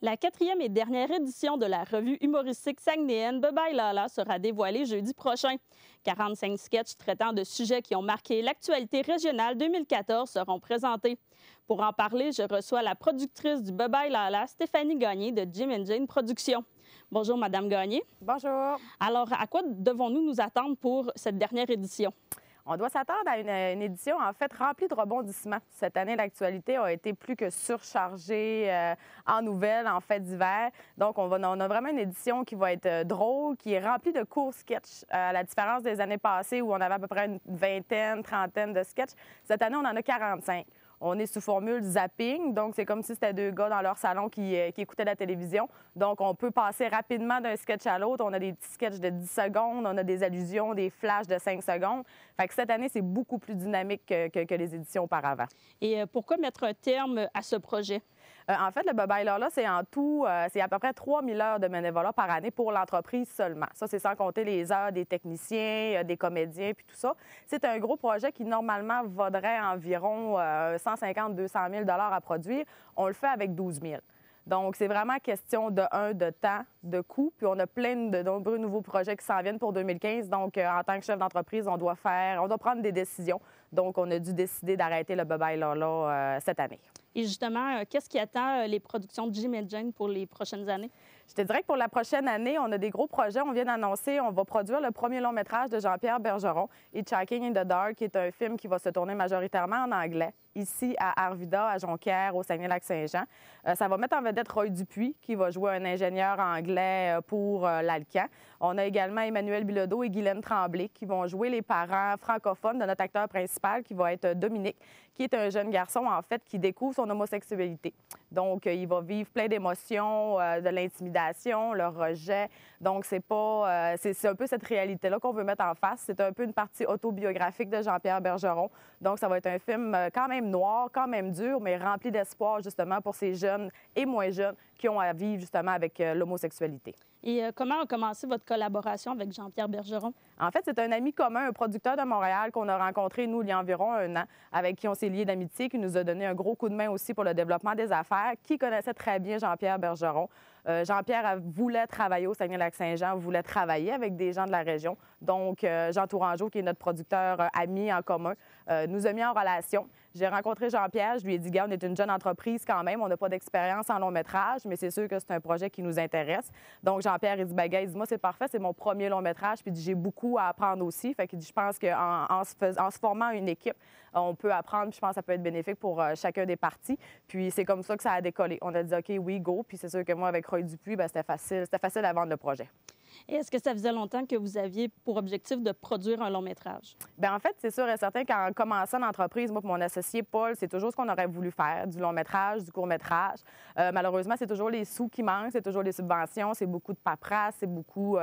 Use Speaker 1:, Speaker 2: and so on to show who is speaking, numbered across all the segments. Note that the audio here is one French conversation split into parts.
Speaker 1: La quatrième et dernière édition de la revue humoristique saguenéenne Bye-bye Lala sera dévoilée jeudi prochain. 45 sketchs traitant de sujets qui ont marqué l'actualité régionale 2014 seront présentés. Pour en parler, je reçois la productrice du Bye-bye Lala, Stéphanie Gagné de Jim and Jane Productions. Bonjour, Madame Gagné.
Speaker 2: Bonjour.
Speaker 1: Alors, à quoi devons-nous nous attendre pour cette dernière édition?
Speaker 2: On doit s'attendre à une édition, en fait, remplie de rebondissements. Cette année, l'actualité a été plus que surchargée en nouvelles, en faits divers. Donc, on a vraiment une édition qui va être drôle, qui est remplie de courts sketchs, à la différence des années passées où on avait à peu près une vingtaine, trentaine de sketchs. Cette année, on en a 45. On est sous formule zapping, donc c'est comme si c'était deux gars dans leur salon qui écoutaient la télévision. Donc, on peut passer rapidement d'un sketch à l'autre. On a des petits sketchs de 10 secondes, on a des allusions, des flashs de 5 secondes. Fait que cette année, c'est beaucoup plus dynamique que les éditions auparavant.
Speaker 1: Et pourquoi mettre un terme à ce projet?
Speaker 2: En fait, le Bye-bye Lala, c'est en tout, c'est à peu près 3000 heures de bénévolat par année pour l'entreprise seulement. Ça, c'est sans compter les heures des techniciens, des comédiens, puis tout ça. C'est un gros projet qui, normalement, vaudrait environ 150-200 000 à produire. On le fait avec 12 000. Donc, c'est vraiment question de temps, de coût. Puis, on a plein de nombreux nouveaux projets qui s'en viennent pour 2015. Donc, en tant que chef d'entreprise, on doit prendre des décisions. Donc, on a dû décider d'arrêter le Bye-bye Lala cette année.
Speaker 1: Et justement, qu'est-ce qui attend les productions de Jim and Jane pour les prochaines années?
Speaker 2: Je te dirais que pour la prochaine année, on a des gros projets. On vient d'annoncer, on va produire le premier long métrage de Jean-Pierre Bergeron, Hitchhiking in the Dark, qui est un film qui va se tourner majoritairement en anglais, ici à Arvida, à Jonquière, au Saguenay-Lac-Saint-Jean. Ça va mettre en vedette Roy Dupuis, qui va jouer un ingénieur anglais pour l'Alcan. On a également Emmanuel Bilodeau et Guylaine Tremblay, qui vont jouer les parents francophones de notre acteur principal, qui va être Dominique, qui est un jeune garçon, en fait, qui découvre son homosexualité. Donc, il va vivre plein d'émotions, de l'intimidation, le rejet. Donc, c'est un peu cette réalité-là qu'on veut mettre en face. C'est un peu une partie autobiographique de Jean-Pierre Bergeron. Donc, ça va être un film quand même noir, quand même dur, mais rempli d'espoir, justement, pour ces jeunes et moins jeunes qui ont à vivre, justement, avec l'homosexualité.
Speaker 1: Et comment a commencé votre collaboration avec Jean-Pierre Bergeron?
Speaker 2: En fait, c'est un ami commun, un producteur de Montréal qu'on a rencontré, nous, il y a environ 1 an, avec qui on s'est liés d'amitié, qui nous a donné un gros coup de main aussi pour le développement des affaires, qui connaissait très bien Jean-Pierre Bergeron. Jean-Pierre voulait travailler au Saguenay-Lac-Saint-Jean, voulait travailler avec des gens de la région. Donc, Jean Tourangeau, qui est notre producteur ami en commun, nous a mis en relation. J'ai rencontré Jean-Pierre, je lui ai dit, gars, on est une jeune entreprise quand même, on n'a pas d'expérience en long métrage, mais c'est sûr que c'est un projet qui nous intéresse. Donc, Jean-Pierre, il dit, ben, gars, il dit, moi, c'est parfait, c'est mon premier long métrage, puis j'ai beaucoup à apprendre aussi. Fait qu'il dit, je pense qu'en se formant une équipe, on peut apprendre, puis je pense que ça peut être bénéfique pour chacun des parties. Puis c'est comme ça que ça a décollé. On a dit, OK, oui, go. Puis c'est sûr que moi, avec Roy Dupuis, ben, c'était facile à vendre le projet.
Speaker 1: Et est-ce que ça faisait longtemps que vous aviez pour objectif de produire un long métrage?
Speaker 2: Bien, en fait, c'est sûr et certain qu'en commençant l'entreprise, moi et mon associé Paul, c'est toujours ce qu'on aurait voulu faire, du long métrage, du court métrage. Malheureusement, c'est toujours les sous qui manquent, c'est toujours les subventions, c'est beaucoup de paperasse, c'est beaucoup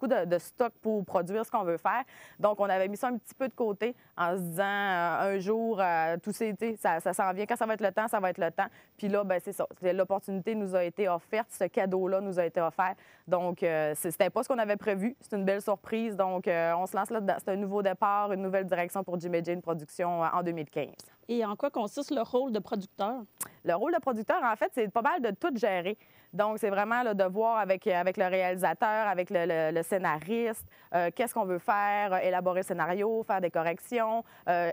Speaker 2: de stock pour produire ce qu'on veut faire. Donc, on avait mis ça un petit peu de côté en se disant un jour, ça s'en vient. Quand ça va être le temps, ça va être le temps. Puis là, bien, c'est ça. L'opportunité nous a été offerte, ce cadeau-là nous a été offert. Donc, c'était pas ce qu'on avait prévu. C'est une belle surprise. Donc, on se lance là-dedans. C'est un nouveau départ, une nouvelle direction pour Jim and Jane Productions en 2015.
Speaker 1: Et en quoi consiste le rôle de producteur?
Speaker 2: Le rôle de producteur, en fait, c'est pas mal de tout gérer. Donc, c'est vraiment là, de voir avec le réalisateur, avec le scénariste, qu'est-ce qu'on veut faire, élaborer le scénario, faire des corrections,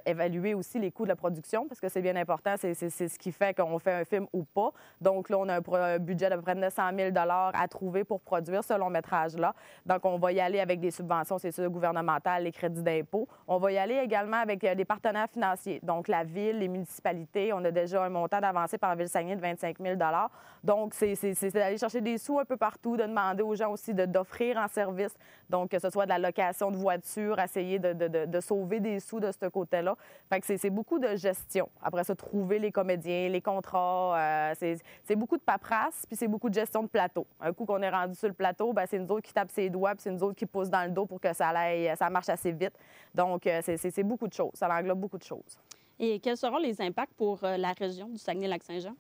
Speaker 2: évaluer aussi les coûts de la production, parce que c'est bien important, c'est ce qui fait qu'on fait un film ou pas. Donc, là, on a un budget d'à peu près 900 000 à trouver pour produire ce long métrage-là. Donc, on va y aller avec des subventions, c'est sûr, gouvernementales, les crédits d'impôt. On va y aller également avec des partenaires financiers, donc la ville, les municipalités. On a déjà un montant d'avancé par la Ville-Saguenay de 25 000 Donc, c'est d'aller chercher des sous un peu partout, de demander aux gens aussi d'offrir en service. Donc, que ce soit de la location de voitures, essayer de sauver des sous de ce côté-là. Fait que c'est beaucoup de gestion. Après ça, trouver les comédiens, les contrats, c'est beaucoup de paperasse, puis c'est beaucoup de gestion de plateau. Un coup qu'on est rendu sur le plateau, bien, c'est nous autres qui tapent ses doigts, puis c'est nous autres qui poussent dans le dos pour que ça marche assez vite. Donc, c'est beaucoup de choses. Ça englobe beaucoup de choses.
Speaker 1: Et quels seront les impacts pour la région du Saguenay-Lac-Saint-Jean?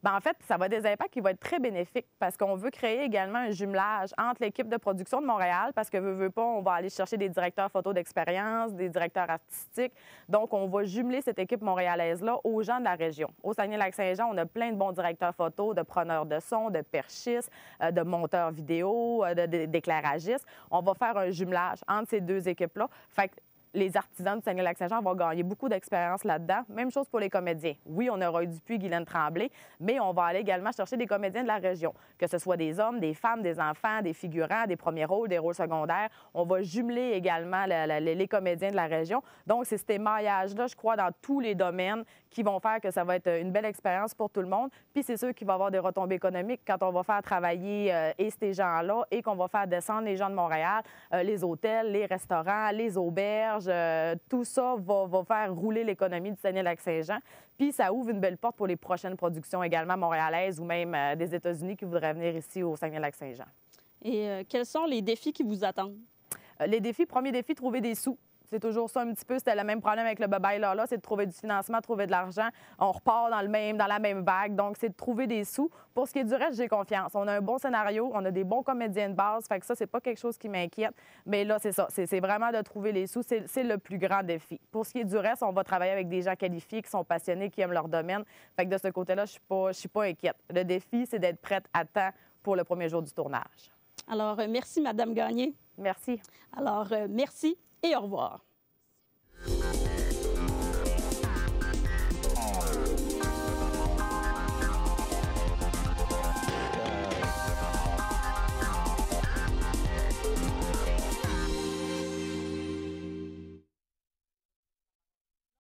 Speaker 2: En fait, ça va être des impacts qui vont être très bénéfiques parce qu'on veut créer également un jumelage entre l'équipe de production de Montréal parce que, veut pas, on va aller chercher des directeurs photo d'expérience, des directeurs artistiques. Donc, on va jumeler cette équipe montréalaise-là aux gens de la région. Au Saguenay-Lac-Saint-Jean, on a plein de bons directeurs photo, de preneurs de son, de perchistes, de monteurs vidéo, d'éclairagistes. On va faire un jumelage entre ces deux équipes-là. Fait que les artisans du Saguenay-Lac-Saint-Jean vont gagner beaucoup d'expérience là-dedans. Même chose pour les comédiens. Oui, on aura eu Dupuis, Guylaine Tremblay, mais on va aller également chercher des comédiens de la région, que ce soit des hommes, des femmes, des enfants, des figurants, des premiers rôles, des rôles secondaires. On va jumeler également les comédiens de la région. Donc, c'est cet émaillage-là, je crois, dans tous les domaines qui vont faire que ça va être une belle expérience pour tout le monde. Puis, c'est sûr qu'il va y avoir des retombées économiques quand on va faire travailler et ces gens-là et qu'on va faire descendre les gens de Montréal, les hôtels, les restaurants, les auberges. Tout ça va faire rouler l'économie du Saguenay-Lac-Saint-Jean. Puis ça ouvre une belle porte pour les prochaines productions également montréalaises ou même des États-Unis qui voudraient venir ici au Saguenay-Lac-Saint-Jean.
Speaker 1: Et quels sont les défis qui vous attendent?
Speaker 2: Les défis, premier défi, trouver des sous. C'est toujours ça un petit peu. C'était le même problème avec le Bye-Bye Lala, c'est de trouver du financement, trouver de l'argent. On repart dans la même vague. Donc, c'est de trouver des sous. Pour ce qui est du reste, j'ai confiance. On a un bon scénario, on a des bons comédiens de base. Fait que ça, c'est pas quelque chose qui m'inquiète. Mais là, c'est ça. C'est vraiment de trouver les sous. C'est le plus grand défi. Pour ce qui est du reste, on va travailler avec des gens qualifiés, qui sont passionnés, qui aiment leur domaine. Fait que de ce côté-là, je suis pas inquiète. Le défi, c'est d'être prête à temps pour le premier jour du tournage.
Speaker 1: Alors, merci, Madame Gagné.
Speaker 2: Merci.
Speaker 1: Alors, merci et au revoir.